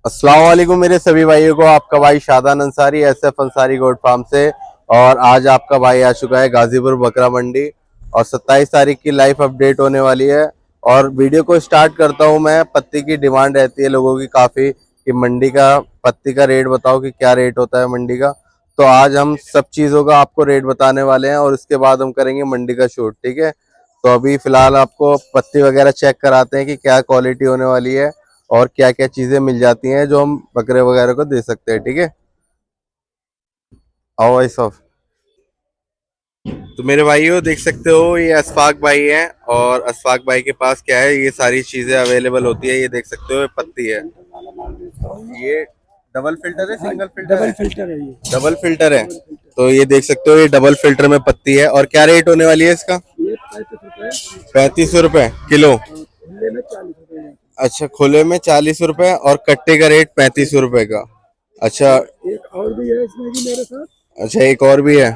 अस्सलाम वालेकुम मेरे सभी भाइयों को। आपका भाई Shadan Ansari SF Ansari goat farm से। और आज आपका भाई आ चुका है गाजीपुर बकरा मंडी और 27 तारीख की लाइव अपडेट होने वाली है। और वीडियो को स्टार्ट करता हूं मैं। पत्ती की डिमांड रहती है लोगों की काफ़ी कि मंडी का पत्ती का रेट बताओ कि क्या रेट होता है मंडी का। तो आज हम सब चीज़ों का आपको रेट बताने वाले हैं और उसके बाद हम करेंगे मंडी का शूट, ठीक है। तो अभी फ़िलहाल आपको पत्ती वगैरह चेक कराते हैं कि क्या क्वालिटी होने वाली है और क्या क्या चीजें मिल जाती हैं जो हम बकरे वगैरह को दे सकते हैं, ठीक है। आओ भाई साहब। तो मेरे भाइयों देख सकते हो ये अशफाक भाई हैं और अशफाक भाई के पास क्या है, ये सारी चीजें अवेलेबल होती है। ये देख सकते हो ये पत्ती है, ये डबल फिल्टर है, सिंगल फिल्टर डबल है? फिल्टर है ये। डबल फिल्टर है। तो ये देख सकते हो ये डबल फिल्टर में पत्ती है। और क्या रेट होने वाली है इसका? ये 35 रुपए। 35 रुपए किलो। खुले में 40 रुपए है। अच्छा, खुले में 40 रुपए और कट्टे का रेट 35 रुपए का। अच्छा। एक और भी है इसमें भी मेरे साथ। अच्छा, एक और भी है।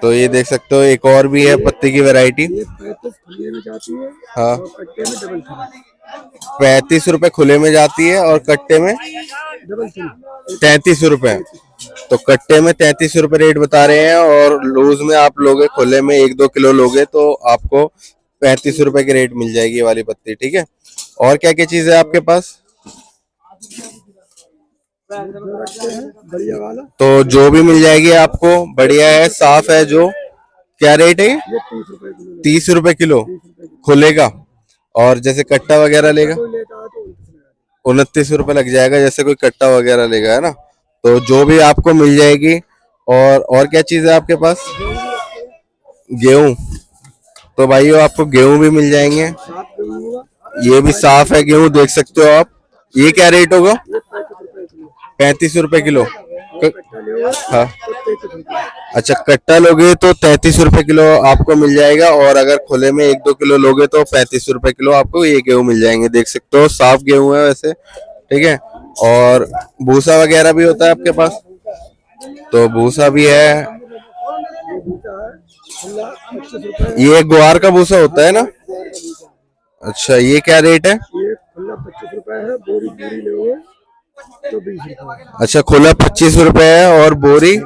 तो ये देख सकते हो एक और भी है पत्ती की वैरायटी। ये 35 खुले में जाती है हाँ, और कट्टे में डबल फिल। 35 रुपए खुले में जाती है और कट्टे में डबल फिल 33 रुपए। तो कट्टे में 33 रुपए रेट बता रहे हैं और लूज में आप लोगे, खुले में 1-2 किलो लोगे तो आपको 35 रुपए की रेट मिल जाएगी ये वाली पत्ती, ठीक है। और क्या क्या चीज है आपके पास? जो रखते हैं बढ़िया वाला। तो जो भी मिल जाएगी आपको, बढ़िया है, साफ है जो। क्या रेट है ये? ये 30 रुपए किलो। 30 रुपए किलो 30 रुपए किलो। खुले का। और जैसे कट्टा वगैरह लेगा कोई लेता है तो 29 रुपए लग जाएगा, जैसे कोई कट्टा वगैरह लेगा, है ना। तो जो भी आपको मिल जाएगी। और क्या चीज है आपके पास? गेहूं। तो भाइयों आपको गेहूं भी मिल जाएंगे। 7 किलो होगा। ये भी साफ है गेहूं, देख सकते हो आप। ये क्या रेट होगा? ये 35 रुपए किलो। 35 रुपए किलो। और कट्टा लेगा हाँ। तो 33 रुपए। अच्छा, कट्टा लोगे तो 33 रुपए किलो आपको मिल जाएगा और अगर खुले में 1-2 किलो लोगे तो 35 रुपए किलो आपको ये गेहूं मिल जाएंगे। देख सकते हो साफ गेहूं है वैसे, ठीक है। और भूसा वगैरह भी होता है आपके पास? तो भूसा भी है। ये भूसा है खुला 25 रुपए है। ये ग्वार का भूसा होता है ना? ग्वार का भूसा अच्छा, ये क्या रेट है? है। ये खुला 25 रुपए है। बोरी पूरी लोगे तो 20 रुपए। अच्छा, खुला 25 रुपए है और बोरी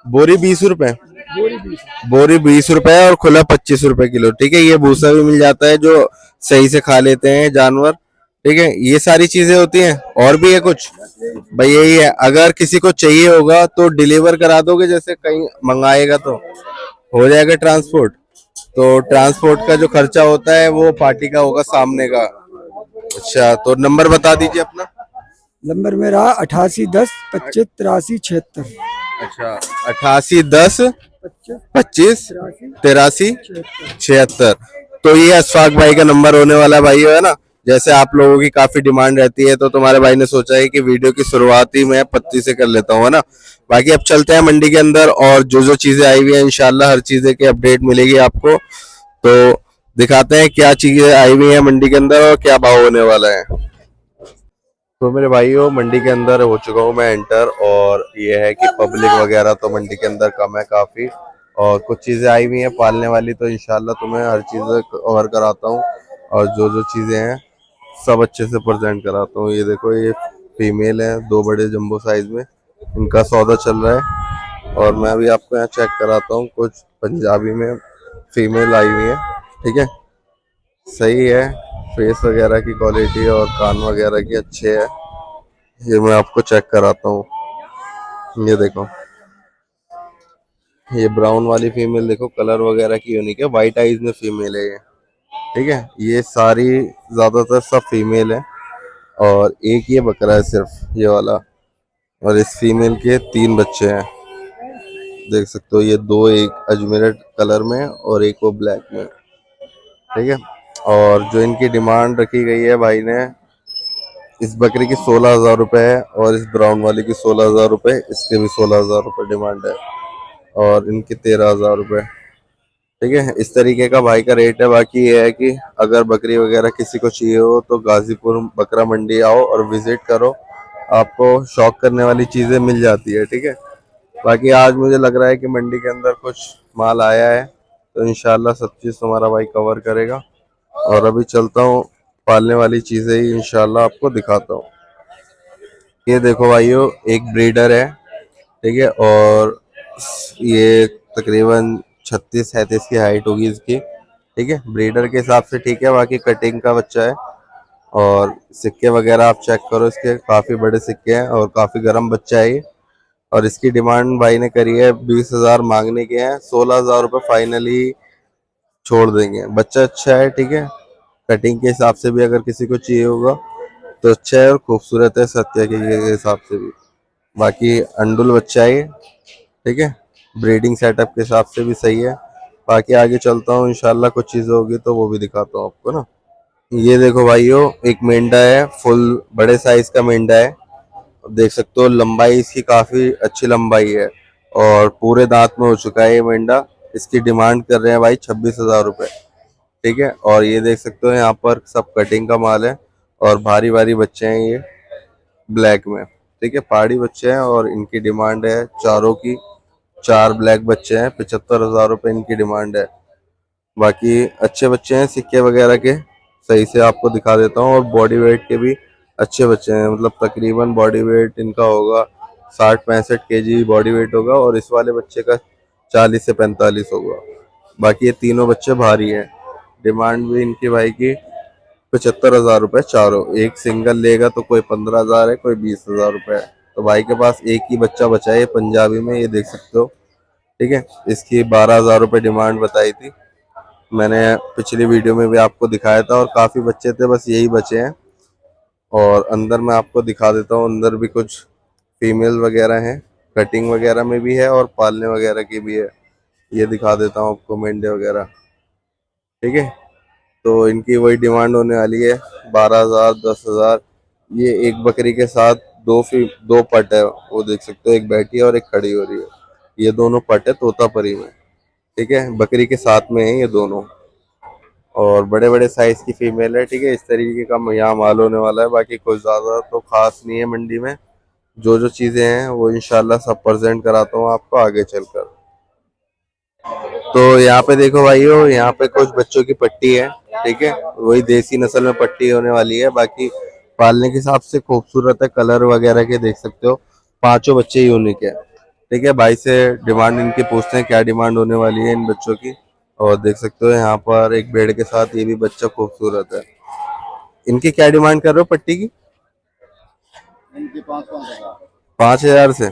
बोरी 20 रुपए। बोरी 20। बोरी 20 रुपए और खुला 25 रुपए किलो, ठीक है। ये भूसा भी मिल जाता है जो सही से खा लेते हैं जानवर, ठीक है। ये सारी चीजें होती हैं। और भी है कुछ? भाई यही है। अगर किसी को चाहिए होगा तो डिलीवर करा दोगे, जैसे कहीं मंगाएगा तो हो जाएगा ट्रांसपोर्ट। तो ट्रांसपोर्ट का जो खर्चा होता है वो पार्टी का होगा, सामने का। अच्छा, तो नंबर बता दीजिए अपना। नंबर मेरा 8810 25 83 76। अच्छा, 8810 25 25 83 83 76। 76। तो ये अशफाक भाई का नंबर होने वाला है भाई, है ना। जैसे आप लोगों की काफी डिमांड रहती है तो तुम्हारे भाई ने सोचा है कि वीडियो की शुरुआत ही मैं पत्ती से कर लेता हूँ, है ना। बाकी अब चलते हैं मंडी के अंदर और जो जो चीजें आई हुई है इंशाल्लाह हर चीजें की अपडेट मिलेगी आपको। तो दिखाते हैं क्या चीजें आई हुई है मंडी के अंदर और क्या भाव होने वाला है। तो मेरे भाइयों मंडी के अंदर हो चुका हूँ मैं एंटर और ये है कि पब्लिक वगैरह तो मंडी के अंदर कम है काफ़ी। और कुछ चीज़ें आई हुई हैं पालने वाली, तो इंशाल्लाह तुम्हें हर चीज़ कवर कराता हूँ और जो जो चीज़ें हैं सब अच्छे से प्रेजेंट कराता हूँ। ये देखो ये फीमेल है, 2 बड़े जंबो साइज में, इनका सौदा चल रहा है। और मैं अभी आपको यहाँ चेक कराता हूँ। कुछ पंजाबी में फीमेल आई हुई है, ठीक है। सही है, फेस वगैरह की क्वालिटी और कान वगैरह की अच्छे है। ये मैं आपको चेक कराता हूँ। ये देखो ये ब्राउन वाली फीमेल देखो, कलर वगैरह की यूनिक है, वाइट आइज में फीमेल है ये, ठीक है। ये सारी ज्यादातर सब फीमेल है और एक ये बकरा है सिर्फ ये वाला। और इस फीमेल के 3 बच्चे हैं, देख सकते हो। ये 2, एक अजमेर कलर में और एक वो ब्लैक में, ठीक है। और जो इनकी डिमांड रखी गई है भाई ने, इस बकरी की 16,000 रुपये है और इस ब्राउन वाली की 16,000 रुपये, इसके भी 16,000 रुपये डिमांड है और इनके 13,000 रुपये, ठीक है। इस तरीके का भाई का रेट है। बाकी ये है कि अगर बकरी वगैरह किसी को चाहिए हो तो गाजीपुर बकरा मंडी आओ और विजिट करो, आपको शॉक करने वाली चीज़ें मिल जाती है, ठीक है। बाकी आज मुझे लग रहा है कि मंडी के अंदर कुछ माल आया है तो इंशाल्लाह सब चीज़ तुम्हारा भाई कवर करेगा। और अभी चलता हूँ पालने वाली चीजें ही इंशाल्लाह आपको दिखाता हूँ। ये देखो भाइयों, एक ब्रीडर है, ठीक है, और ये तकरीबन 36-37 की हाइट होगी इसकी, ठीक है, ब्रीडर के हिसाब से, ठीक है। बाकी कटिंग का बच्चा है, और सिक्के वगैरह आप चेक करो इसके, काफी बड़े सिक्के हैं और काफी गर्म बच्चा है ये। और इसकी डिमांड भाई ने करी है 20,000 मांगने के हैं, 16,000 रुपये फाइनली छोड़ देंगे। बच्चा अच्छा है, ठीक है, कटिंग के हिसाब से भी अगर किसी को चाहिए होगा तो अच्छा है, और खूबसूरत है सत्या के हिसाब से भी। बाकी अंडुल बच्चा है ये, ठीक है, ब्रीडिंग सेटअप के हिसाब से भी सही है। बाकी आगे चलता हूँ, इंशाल्लाह कुछ चीज़ें होगी तो वो भी दिखाता हूँ आपको ना। ये देखो भाइयों, एक मेंढा है, फुल बड़े साइज का मेंढा है। देख सकते हो लंबाई इसकी काफी अच्छी लंबाई है, और पूरे दांत में हो चुका है ये मेंढा। इसकी डिमांड कर रहे हैं भाई 26,000 रुपये, ठीक है। और ये देख सकते हो यहाँ पर सब कटिंग का माल है, और भारी भारी बच्चे हैं ये ब्लैक में, ठीक है, पहाड़ी बच्चे हैं, और इनकी डिमांड है चारों की, 4 ब्लैक बच्चे हैं, 75,000 रुपये इनकी डिमांड है। बाकी अच्छे बच्चे हैं सिक्के वगैरह के, सही से आपको दिखा देता हूँ। और बॉडी वेट के भी अच्छे बच्चे हैं, मतलब तकरीबन बॉडी वेट इनका होगा 60-65 kg बॉडी वेट होगा, और इस वाले बच्चे का 40 से 45 होगा। बाकी ये तीनों बच्चे भारी हैं। डिमांड भी इनकी भाई की 75,000 रुपये चारों। एक सिंगल लेगा तो कोई 15,000 है, कोई 20,000 रुपये है। तो भाई के पास एक ही बच्चा बचा है, ये पंजाबी में, ये देख सकते हो, ठीक है। इसकी 12,000 रुपये डिमांड बताई थी मैंने, पिछली वीडियो में भी आपको दिखाया था, और काफ़ी बच्चे थे, बस यही बचे हैं। और अंदर मैं आपको दिखा देता हूँ, अंदर भी कुछ फीमेल वगैरह हैं, कटिंग वगैरह में भी है और पालने वगैरह की भी है। ये दिखा देता हूँ आपको, मेंढे वगैरह, ठीक है। तो इनकी वही डिमांड होने वाली है 12,000, 10,000। ये एक बकरी के साथ दो पट है, वो देख सकते हो, एक बैठी है और एक खड़ी हो रही है। ये दोनों पट है तोतापरी में, ठीक है, बकरी के साथ में है ये दोनों। और बड़े बड़े साइज की फीमेल है, ठीक है। इस तरीके का यहाँ माल होने वाला है। बाकी कुछ ज़्यादा तो खास नहीं है मंडी में, जो जो चीज़ें हैं वो इंशाल्लाह सब प्रेजेंट कराता हूँ आपको आगे चलकर। तो यहाँ पे देखो भाइयों, यहाँ पे कुछ बच्चों की पट्टी है, ठीक है, वही देसी नस्ल में पट्टी होने वाली है। बाकी पालने के हिसाब से खूबसूरत है, कलर वगैरह के देख सकते हो, पांचों बच्चे यूनिक है, ठीक है। भाई से डिमांड इनकी पूछते हैं क्या डिमांड होने वाली है इन बच्चों की। और देख सकते हो यहाँ पर एक बेड़ के साथ ये भी बच्चा खूबसूरत है। इनकी क्या डिमांड कर रहे हो पट्टी की? इनके 5,000 से।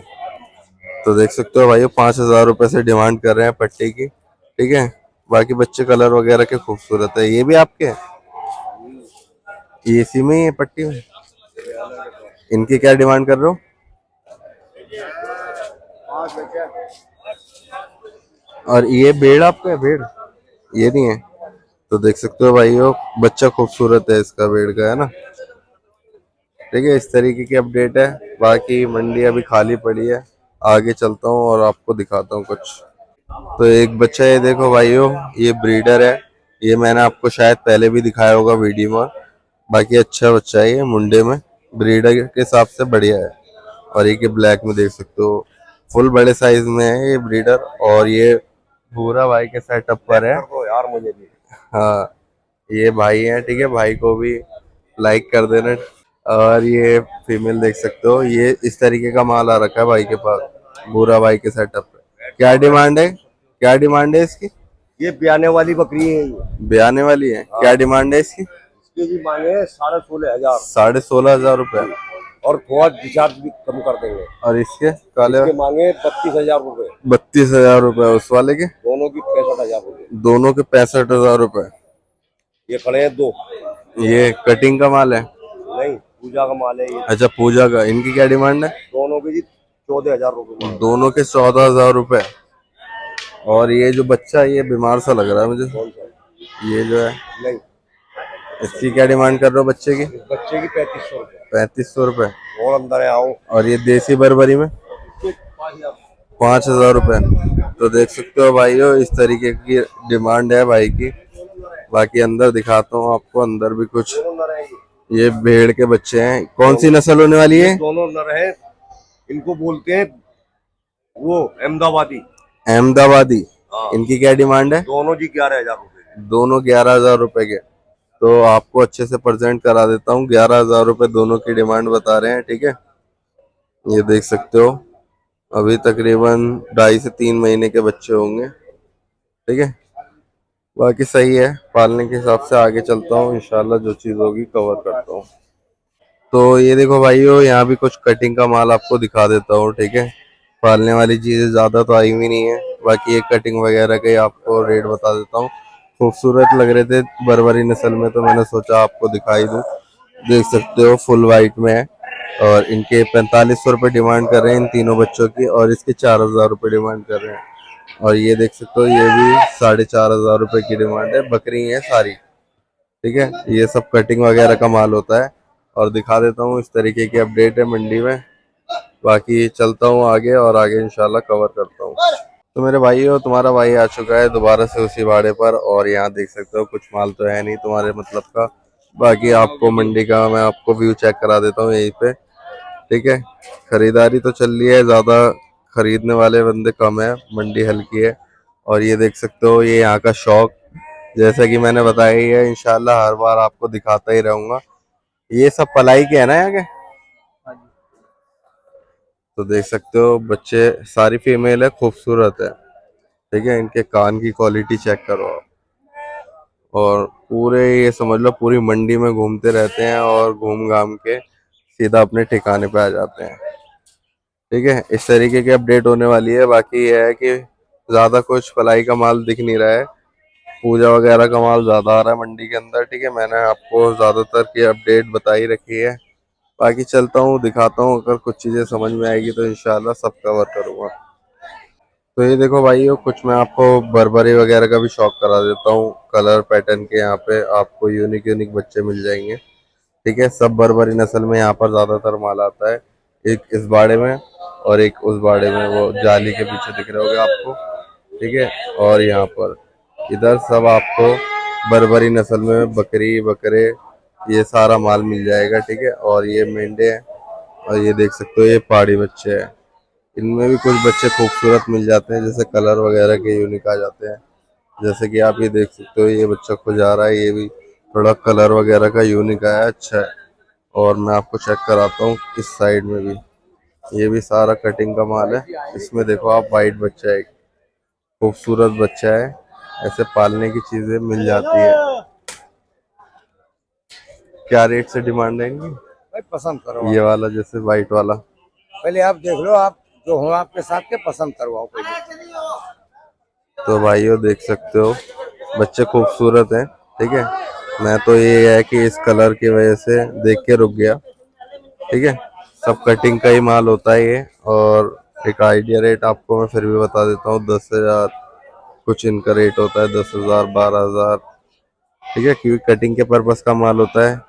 तो देख सकते हो भाई 5,000 रुपये से डिमांड कर रहे हैं पट्टी की, ठीक है। बाकी बच्चे कलर वगैरह के खूबसूरत है। ये भी आपके हैं? ये इसी में ही है पट्टी में? इनकी क्या डिमांड कर रहे हो? 5 बच्चे। और ये भेड़ आपका है? भेड़ ये नहीं है? तो देख सकते हो भाइयों, बच्चा खूबसूरत है इसका, भेड़ का, है ना, ठीक है। इस तरीके की अपडेट है। बाकी मंडी अभी खाली पड़ी है, आगे चलता हूँ और आपको दिखाता हूँ कुछ। तो एक बच्चा ये देखो भाइयों, ये ब्रीडर है, ये मैंने आपको शायद पहले भी दिखाया होगा वीडियो में। बाकी अच्छा बच्चा है ये, मुंडे में, ब्रीडर के हिसाब से बढ़िया है। और ये ब्लैक में देख सकते हो, फुल बड़े साइज में है ये ब्रीडर। और ये भूरा भाई के सेटअप पर है। यार मुझे भी हाँ, ये भाई है, ठीक है, भाई को भी लाइक कर देना। और ये फीमेल देख सकते हो, ये इस तरीके का माल आ रखा है भाई के पास, भूरा भाई के सेटअप पे। क्या डिमांड है, क्या डिमांड है इसकी? ये ब्याने वाली बकरी है ये। ब्याने वाली है, क्या डिमांड है इसकी? इसके जी मांगे 16,500 16,500 रुपए। और थोड़ा डिस्चार्ज भी कम कर देंगे। और इसके काले इसके मांगे 32,000 रुपए। 32,000 रुपए। उस वाले के दोनों की 65,000 रुपए। दोनों के 65,000 रुपए। ये खड़े हैं 2। ये कटिंग का माल है? नहीं, पूजा का माल है ये। अच्छा, पूजा का। इनकी क्या डिमांड है? दोनों की जी 14,000 रुपए। दोनों के 14,000 रुपए। और ये जो बच्चा है, ये बीमार सा लग रहा है मुझे, कौन सा? ये जो है, नहीं, इसकी क्या डिमांड कर रहे हो बच्चे की? इस बच्चे की 3500 रुपए। 3500 रुपए। और अंदर है, आओ। और ये देसी बर्बरी में 5,000 रुपए। तो देख सकते हो भाइयों, इस तरीके की डिमांड है भाई की। बाकी अंदर दिखाता हूँ आपको, अंदर भी कुछ दोनों नर हैं ये भेड़ के बच्चे हैं। कौन सी नस्ल होने वाली है? दोनों नर हैं। इनको बोलते हैं वो अहमदाबादी। अहमदाबादी। हाँ। इनकी क्या डिमांड है? दोनों जी 11,000 रुपए। दोनों 11,000 रुपए के। तो आपको अच्छे से प्रेजेंट करा देता हूँ। 11,000 रुपये दोनों की डिमांड बता रहे हैं, ठीक है। ये देख सकते हो, अभी तकरीबन 2.5 से 3 महीने के बच्चे होंगे, ठीक है। बाकी सही है, पालने के हिसाब से आगे चलता हूँ, इंशाल्लाह जो चीज़ होगी कवर करता हूँ। तो ये देखो भाइयों, यहाँ भी कुछ कटिंग का माल आपको दिखा देता हूँ, ठीक है। पालने वाली चीज़ें ज़्यादा तो आई हुई नहीं है, बाकी ये कटिंग वगैरह के आपको रेट बता देता हूँ। खूबसूरत लग रहे थे बर्बरी नस्ल में, तो मैंने सोचा आपको दिखाई दूँ। देख सकते हो फुल वाइट में है, और इनके 4500 रुपये डिमांड कर रहे हैं इन तीनों बच्चों की, और इसके 4,000 रुपये डिमांड कर रहे हैं। और ये देख सकते हो, ये भी 4,500 रुपये की डिमांड है। बकरी है सारी, ठीक है। ये सब कटिंग वगैरह का माल होता है। और दिखा देता हूँ, इस तरीके की अपडेट है मंडी में। बाकी चलता हूँ आगे, और आगे इंशाल्लाह कवर करता हूँ। तो मेरे भाई हो, तुम्हारा भाई आ चुका है दोबारा से उसी भाड़े पर, और यहाँ देख सकते हो कुछ माल तो है नहीं तुम्हारे मतलब का। बाकी आपको मंडी का मैं आपको व्यू चेक करा देता हूँ यहीं पे, ठीक है। खरीदारी तो चल रही है, ज़्यादा खरीदने वाले बंदे कम है, मंडी हल्की है। और ये देख सकते हो, ये यहाँ का शौक, जैसा कि मैंने बताया ही है, इंशाल्लाह हर बार आपको दिखाता ही रहूंगा। ये सब पलाई के है ना यहाँ के। तो देख सकते हो बच्चे सारी फीमेल है, खूबसूरत है, ठीक है। इनके कान की क्वालिटी चेक करो आप। और पूरे ये समझ लो पूरी मंडी में घूमते रहते हैं, और घूम घाम के सीधा अपने ठिकाने पे आ जाते हैं, ठीक है। इस तरीके की अपडेट होने वाली है। बाकी ये है कि ज़्यादा कुछ पलाई का माल दिख नहीं रहा है, पूजा वगैरह का माल ज़्यादा आ रहा है मंडी के अंदर, ठीक है। मैंने आपको ज़्यादातर की अपडेट बताई रखी है। बाकी चलता हूँ, दिखाता हूँ, अगर कुछ चीज़ें समझ में आएगी तो इंशाल्लाह सब कवर करूँगा। तो ये देखो भाइयों, कुछ मैं आपको बर्बरी वगैरह का भी शौक करा देता हूँ। कलर पैटर्न के यहाँ पे आपको यूनिक यूनिक बच्चे मिल जाएंगे, ठीक है। सब बर्बरी नस्ल में यहाँ पर ज़्यादातर माल आता है। एक इस बाड़े में और एक उस बाड़े में, वो जाली के पीछे दिख रहे होगे आपको, ठीक है। और यहाँ पर इधर सब आपको बर्बरी नस्ल में बकरी बकरे ये सारा माल मिल जाएगा, ठीक है। और ये मेंढे हैं, और ये देख सकते हो ये पहाड़ी बच्चे हैं। इनमें भी कुछ बच्चे खूबसूरत मिल जाते हैं, जैसे कलर वगैरह के यूनिक आ जाते हैं। जैसे कि आप ये देख सकते हो, ये बच्चा खुद आ रहा है, ये भी थोड़ा कलर वगैरह का यूनिक आया, अच्छा है। और मैं आपको चेक कराता हूँ इस साइड में भी, ये भी सारा कटिंग का माल है। इसमें देखो आप, वाइट बच्चा है, एक खूबसूरत बच्चा है। ऐसे पालने की चीजें मिल जाती है। क्या रेट से डिमांड है इनकी? भाई पसंद करो ये आप। वाला जैसे वाइट वाला, पहले आप देख लो, आप जो हो आपके साथ के पसंद करवाओ पहले। तो भाइयों देख सकते हो बच्चे खूबसूरत हैं, ठीक है। मैं तो ये है कि इस कलर की वजह से देख के रुक गया, ठीक है। सब कटिंग का ही माल होता है ये। और एक आइडिया रेट आपको मैं फिर भी बता देता हूँ, 10,000 कुछ इनका रेट होता है, 10,000 12,000, ठीक है। क्योंकि कटिंग के पर्पस का माल होता है।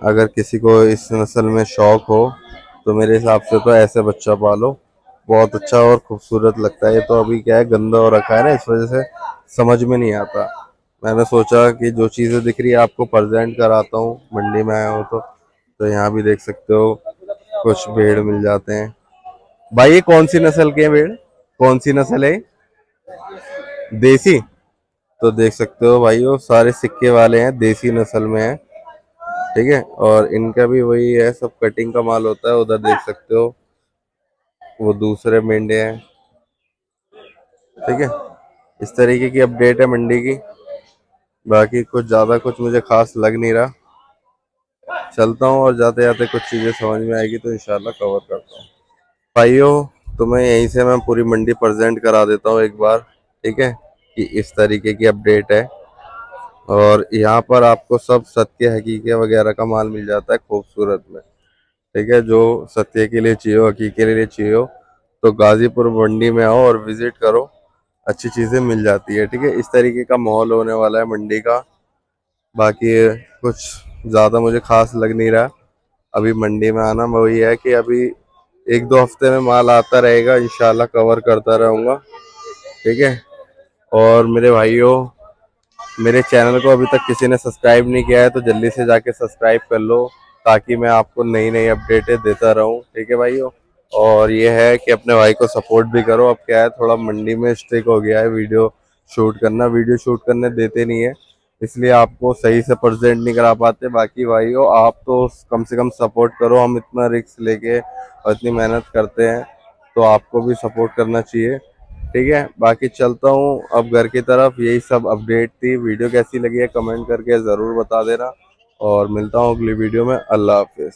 अगर किसी को इस नस्ल में शौक हो तो मेरे हिसाब से तो ऐसे बच्चा पालो, बहुत अच्छा और खूबसूरत लगता है। ये तो अभी क्या है, गंदा हो रखा है ना, इस वजह से समझ में नहीं आता। मैंने सोचा कि जो चीज़ें दिख रही है आपको प्रेजेंट कराता हूँ, मंडी में आया हूँ तो यहाँ भी देख सकते हो कुछ भेड़ मिल जाते हैं। भाई ये कौन सी नस्ल के हैं भेड़, कौन सी नस्ल है ये? देसी। तो देख सकते हो भाई, वो सारे सिक्के वाले हैं, देसी नस्ल में है, ठीक है। और इनका भी वही है, सब कटिंग का माल होता है। उधर देख सकते हो वो दूसरे मेंढे हैं, ठीक है। इस तरीके की अपडेट है मंडी की। बाकी कुछ ज़्यादा कुछ मुझे खास लग नहीं रहा। चलता हूँ, और जाते जाते कुछ चीज़ें समझ में आएगी तो इंशाल्लाह कवर करता हूँ। भाइयों, तुम्हें यहीं से मैं पूरी मंडी प्रेजेंट करा देता हूँ एक बार, ठीक है, कि इस तरीके की अपडेट है। और यहाँ पर आपको सब सत्य हकीके वगैरह का माल मिल जाता है खूबसूरत में, ठीक है। जो सत्य के लिए चाहिए हो, हकीके के लिए चाहिए हो, तो गाजीपुर मंडी में आओ और विजिट करो, अच्छी चीज़ें मिल जाती है, ठीक है। इस तरीके का माहौल होने वाला है मंडी का। बाकी कुछ ज़्यादा मुझे खास लग नहीं रहा। अभी मंडी में आना वही है कि अभी 1-2 हफ्ते में माल आता रहेगा, इंशाल्लाह कवर करता रहूँगा, ठीक है। और मेरे भाइयों, मेरे चैनल को अभी तक किसी ने सब्सक्राइब नहीं किया है तो जल्दी से जाके सब्सक्राइब कर लो, ताकि मैं आपको नई नई अपडेटें देता रहूं, ठीक है भाइयों। और ये है कि अपने भाई को सपोर्ट भी करो। अब क्या है, थोड़ा मंडी में स्ट्रिक हो गया है वीडियो शूट करना, वीडियो शूट करने देते नहीं है, इसलिए आपको सही से प्रेजेंट नहीं करा पाते। बाकी भाइयों आप तो कम से कम सपोर्ट करो, हम इतना रिस्क लेके और इतनी मेहनत करते हैं तो आपको भी सपोर्ट करना चाहिए। ठीक है, बाकी चलता हूँ अब घर की तरफ। यही सब अपडेट थी। वीडियो कैसी लगी है कमेंट करके ज़रूर बता देना और मिलता हूँ अगली वीडियो में। अल्लाह हाफिज़।